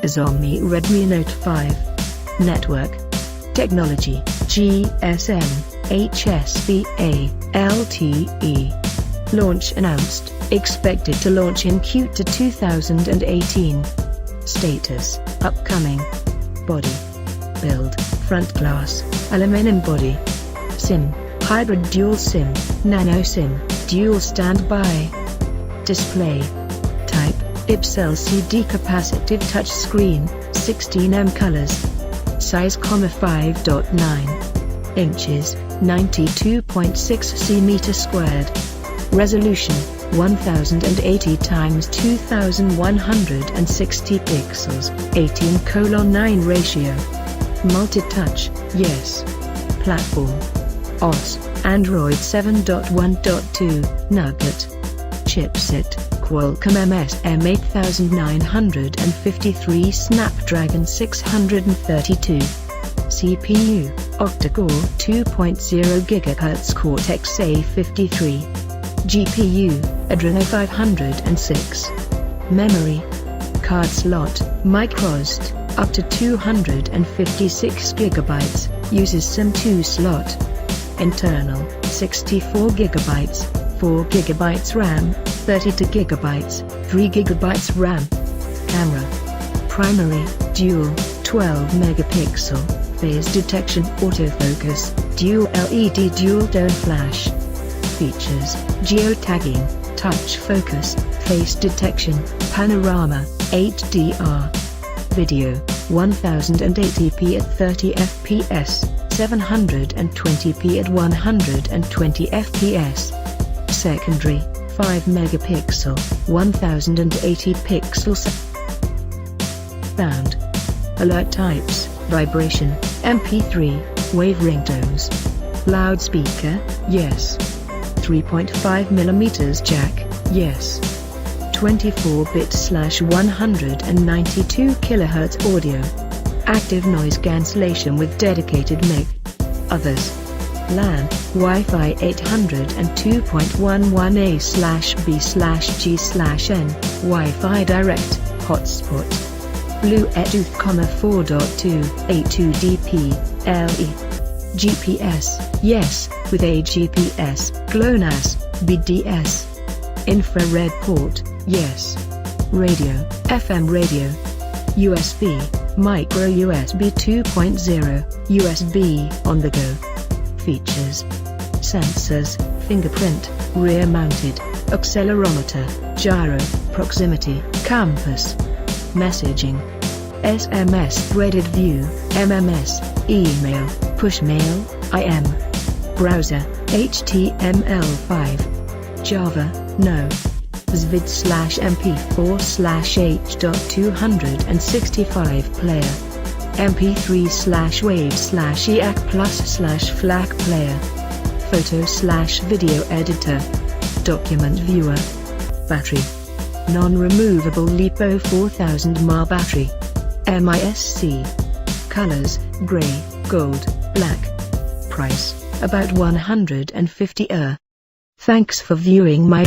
Xiaomi Redmi Note 5. Network technology GSM HSBA LTE. Launch announced, expected to launch in Q2 2018. Status, upcoming. Body build, front glass, aluminum body. SIM, hybrid dual SIM, nano SIM, dual standby. Display type, IPS LCD capacitive touchscreen, 16M colors. Size, 5.9 inches, 92.6 cm². Resolution, 1080 x 2160 pixels, 18:9 ratio. Multi-touch, yes. Platform OS, Android 7.1.2, Nougat. Chipset, Qualcomm MSM 8953, Snapdragon 632. CPU, Octa-core 2.0 GHz Cortex A53. GPU, Adreno 506. Memory card slot, microSD, up to 256 GB, uses SIM2 slot. Internal, 64 GB, 4 GB RAM, 32 GB, 3 GB RAM. Camera, primary, dual, 12 megapixel, phase detection, autofocus, dual LED dual tone flash. Features, geotagging, touch focus, face detection, panorama, HDR. Video, 1080p at 30 fps, 720p at 120 fps. Secondary, 5 megapixel, 1080 pixels. Sound. Alert types, vibration, MP3, wave ringtones. Loudspeaker, yes. 3.5mm jack, yes. 24-bit/192 kHz audio. Active noise cancellation with dedicated mic. Others. LAN, Wi-Fi 802.11a/b/g/n, Wi-Fi direct, hotspot. Bluetooth, 4.2, A2DP, LE. GPS, yes, with a GPS, GLONASS, BDS. Infrared port, yes. Radio, FM radio. USB, micro USB 2.0, USB on the go. Features. Sensors, fingerprint, rear mounted, accelerometer, gyro, proximity, compass. Messaging. SMS threaded view, MMS, email, push mail, IM. Browser, HTML5. Java, no. Zvid/MP4/H.265 player. MP3/Wave/EAC+/FLAC player. Photo/video editor. Document viewer. Battery. Non-removable LiPo 4000 mAh battery. MISC. Colors, gray, gold, black. Price, about 150 Thanks for viewing my